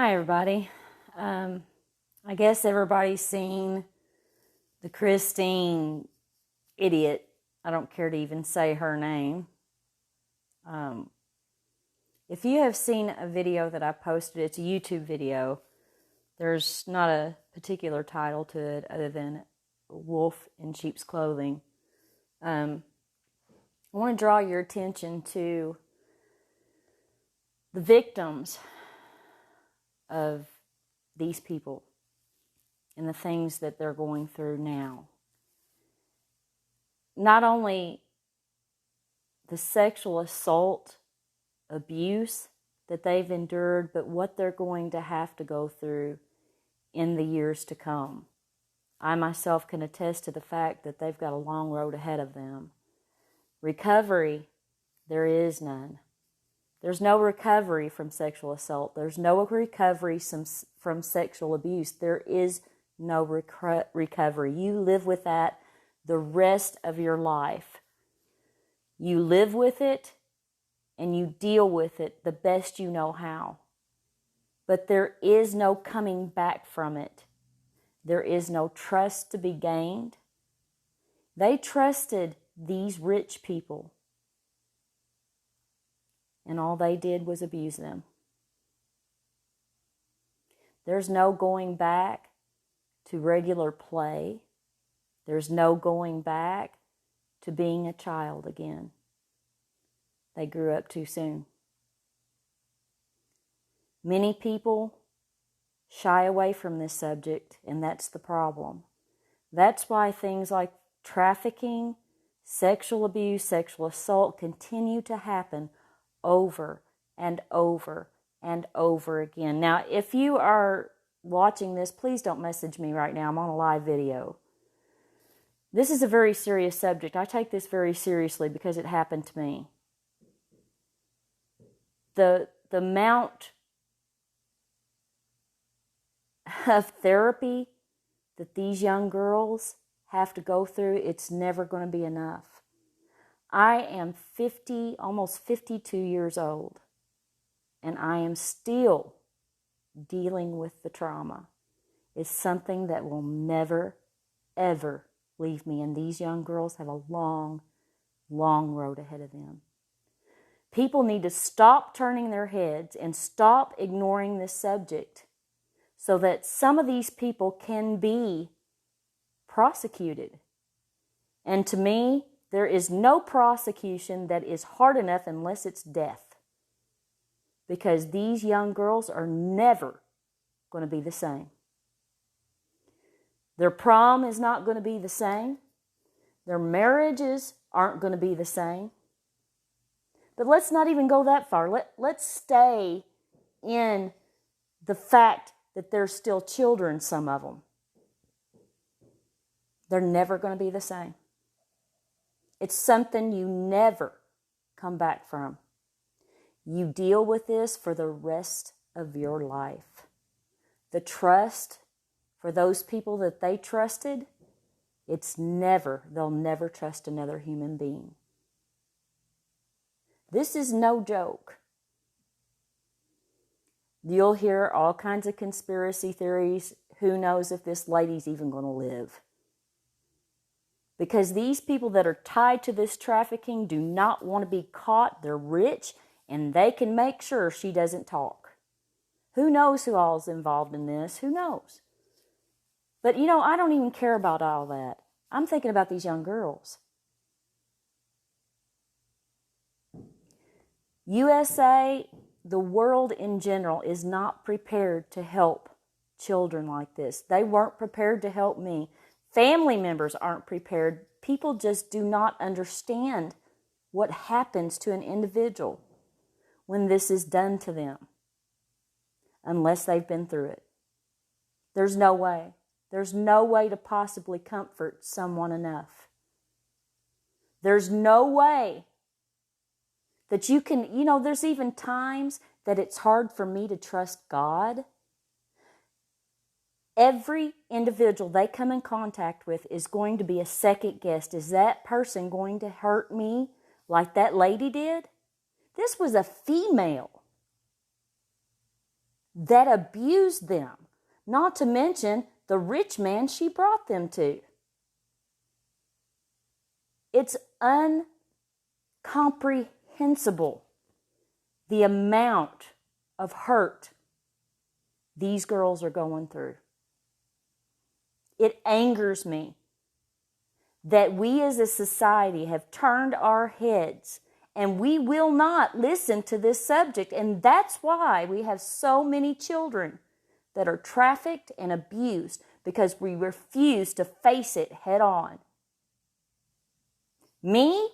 Hi, everybody. I guess everybody's seen the Christine idiot. I don't care to even say her name. If you have seen a video that I posted, it's a YouTube video. There's not a particular title to it other than Wolf in Sheep's Clothing. I want to draw your attention to the victims of these people and the things that they're going through now. Not only the sexual assault, abuse that they've endured, but what they're going to have to go through in the years to come. I myself can attest to the fact that they've got a long road ahead of them. Recovery, there is none. There's no recovery from sexual assault. There's no recovery from sexual abuse. There is no recovery. You live with that the rest of your life. You live with it and you deal with it the best you know how. But there is no coming back from it. There is no trust to be gained. They trusted these rich people, and all they did was abuse them. There's no going back to regular play. There's no going back to being a child again. They grew up too soon. Many people shy away from this subject, and that's the problem. That's why things like trafficking, sexual abuse, sexual assault continue to happen over and over and over again. Now, if you are watching this, please don't message me right now. I'm on a live video. This is a very serious subject. I take this very seriously because it happened to me. The amount of therapy that these young girls have to go through, it's never going to be enough. I am almost 52 years old, and I am still dealing with the trauma. It's something that will never, ever leave me, and these young girls have a long, long road ahead of them. People need to stop turning their heads and stop ignoring this subject so that some of these people can be prosecuted. And to me, there is no prosecution that is hard enough unless it's death. Because these young girls are never going to be the same. Their prom is not going to be the same. Their marriages aren't going to be the same. But let's not even go that far. Let's stay in the fact that they're still children, some of them. They're never going to be the same. It's something you never come back from. You deal with this for the rest of your life. The trust for those people that they trusted, they'll never trust another human being. This is no joke. You'll hear all kinds of conspiracy theories. Who knows if this lady's even going to live? Because these people that are tied to this trafficking do not want to be caught. They're rich, and they can make sure she doesn't talk. Who knows who all is involved in this? Who knows? But, I don't even care about all that. I'm thinking about these young girls. USA, the world in general, is not prepared to help children like this. They weren't prepared to help me. Family members aren't prepared. People just do not understand what happens to an individual when this is done to them, unless they've been through it. There's no way. There's no way to possibly comfort someone enough. There's no way that you can, there's even times that it's hard for me to trust God. Every individual they come in contact with is going to be a second guess. Is that person going to hurt me like that lady did? This was a female. that abused them, not to mention the rich man she brought them to. It's incomprehensible the amount of hurt these girls are going through. It angers me that we as a society have turned our heads and we will not listen to this subject. And that's why we have so many children that are trafficked and abused, because we refuse to face it head on. Me,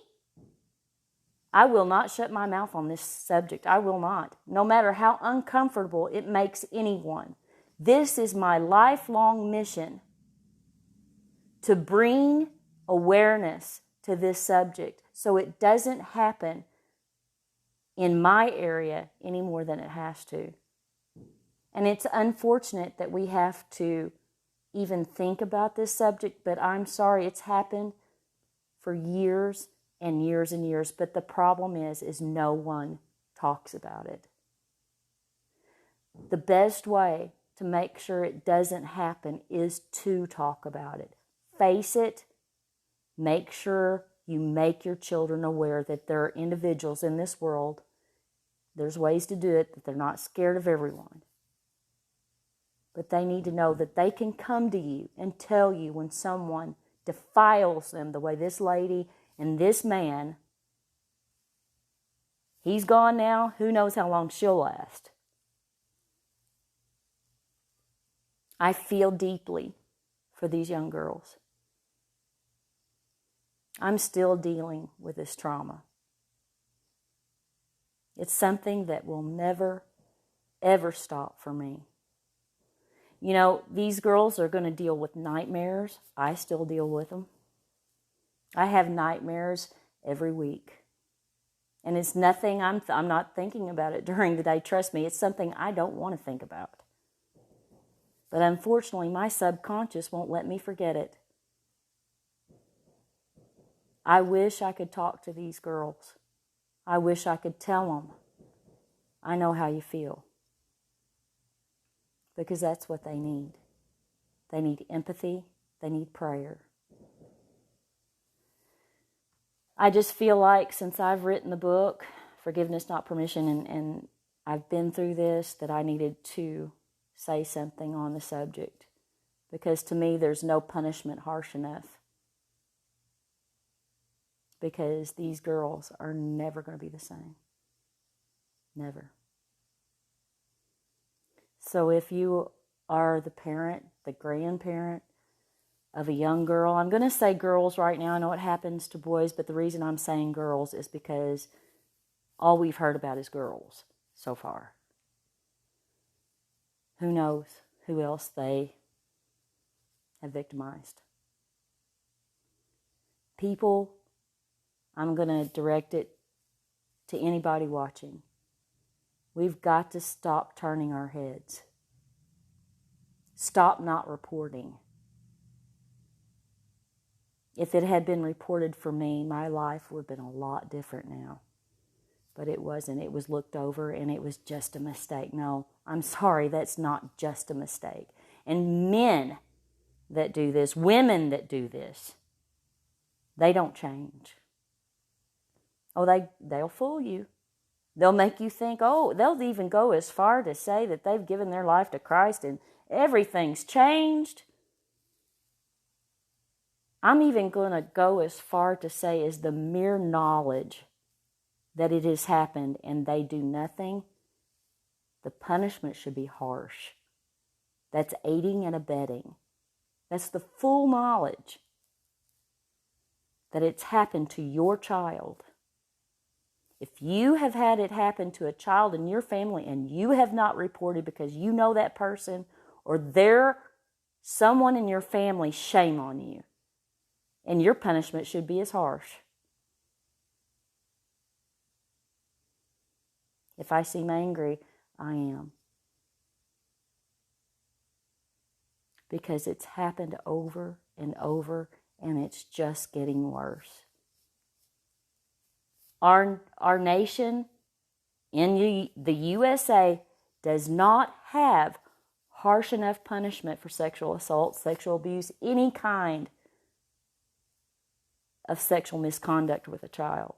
I will not shut my mouth on this subject. I will not. No matter how uncomfortable it makes anyone. This is my lifelong mission, to bring awareness to this subject so it doesn't happen in my area any more than it has to. And it's unfortunate that we have to even think about this subject, but I'm sorry, it's happened for years and years and years. But the problem is no one talks about it. The best way to make sure it doesn't happen is to talk about it. Face it. Make sure you make your children aware that there are individuals in this world. There's ways to do it, that they're not scared of everyone. But they need to know that they can come to you and tell you when someone defiles them the way this lady and this man. He's gone now. Who knows how long she'll last. I feel deeply for these young girls. I'm still dealing with this trauma. It's something that will never, ever stop for me. You know, these girls are going to deal with nightmares. I still deal with them. I have nightmares every week. And it's nothing, I'm not thinking about it during the day. Trust me, it's something I don't want to think about. But unfortunately, my subconscious won't let me forget it. I wish I could talk to these girls. I wish I could tell them, I know how you feel. Because that's what they need. They need empathy. They need prayer. I just feel like since I've written the book, Forgiveness Not Permission, and I've been through this, that I needed to say something on the subject. Because to me, there's no punishment harsh enough. Because these girls are never going to be the same. Never. So if you are the parent, the grandparent of a young girl, I'm going to say girls right now. I know it happens to boys, but the reason I'm saying girls is because all we've heard about is girls so far. Who knows who else they have victimized. People, I'm going to direct it to anybody watching. We've got to stop turning our heads. Stop not reporting. If it had been reported for me, my life would have been a lot different now. But it wasn't. It was looked over and it was just a mistake. No, I'm sorry, that's not just a mistake. And men that do this, women that do this, they don't change. Oh, they'll fool you. They'll make you think, oh, they'll even go as far to say that they've given their life to Christ and everything's changed. I'm even going to go as far to say as the mere knowledge that it has happened and they do nothing, the punishment should be harsh. That's aiding and abetting. That's the full knowledge that it's happened to your child. If you have had it happen to a child in your family and you have not reported because you know that person or they're someone in your family, shame on you. And your punishment should be as harsh. If I seem angry, I am. Because it's happened over and over and it's just getting worse. Our nation in the USA does not have harsh enough punishment for sexual assault, sexual abuse, any kind of sexual misconduct with a child.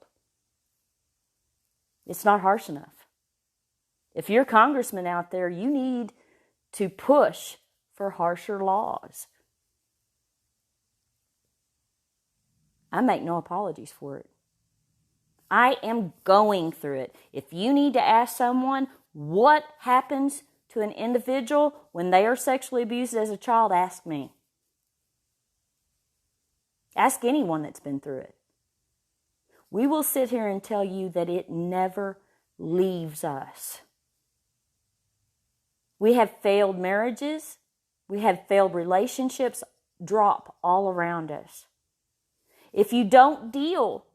It's not harsh enough. If you're a congressman out there, you need to push for harsher laws. I make no apologies for it. I am going through it. If you need to ask someone what happens to an individual when they are sexually abused as a child, ask me. Ask anyone that's been through it. We will sit here and tell you that it never leaves us. We have failed marriages. We have failed relationships drop all around us. If you don't deal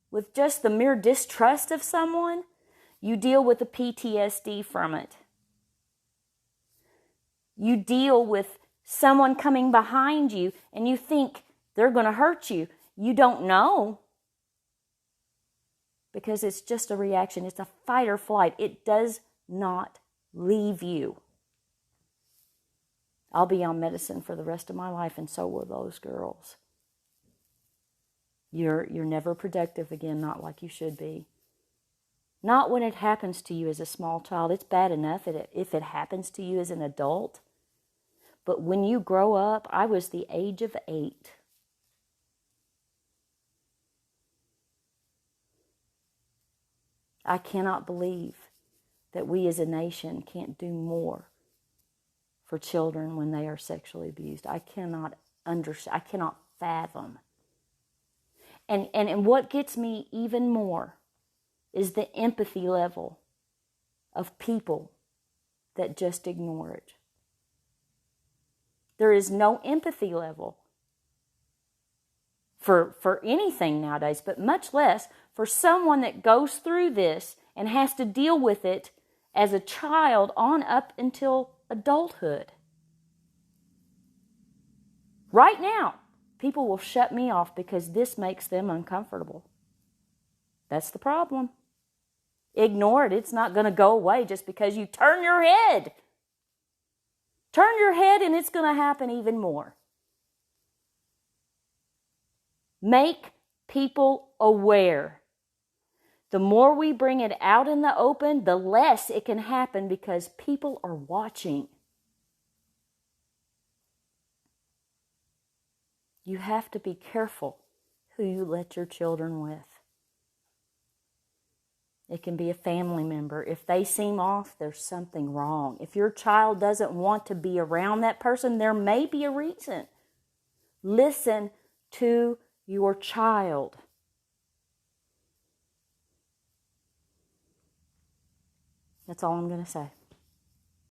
with just the mere distrust of someone, you deal with the PTSD from it. You deal with someone coming behind you and you think they're going to hurt you. You don't know, because it's just a reaction. It's a fight or flight. It does not leave you. I'll be on medicine for the rest of my life, and so will those girls. You're never productive again, not like you should be. Not when it happens to you as a small child. It's bad enough if it happens to you as an adult. But when you grow up, I was the age of 8. I cannot believe that we as a nation can't do more for children when they are sexually abused. I cannot fathom. And what gets me even more is the empathy level of people that just ignore it. There is no empathy level for anything nowadays, but much less for someone that goes through this and has to deal with it as a child on up until adulthood. Right now, people will shut me off because this makes them uncomfortable. That's the problem. Ignore it. It's not going to go away just because you turn your head. Turn your head and it's going to happen even more. Make people aware. The more we bring it out in the open, the less it can happen because people are watching. You have to be careful who you let your children with. It can be a family member. If they seem off, there's something wrong. If your child doesn't want to be around that person, there may be a reason. Listen to your child. That's all I'm going to say.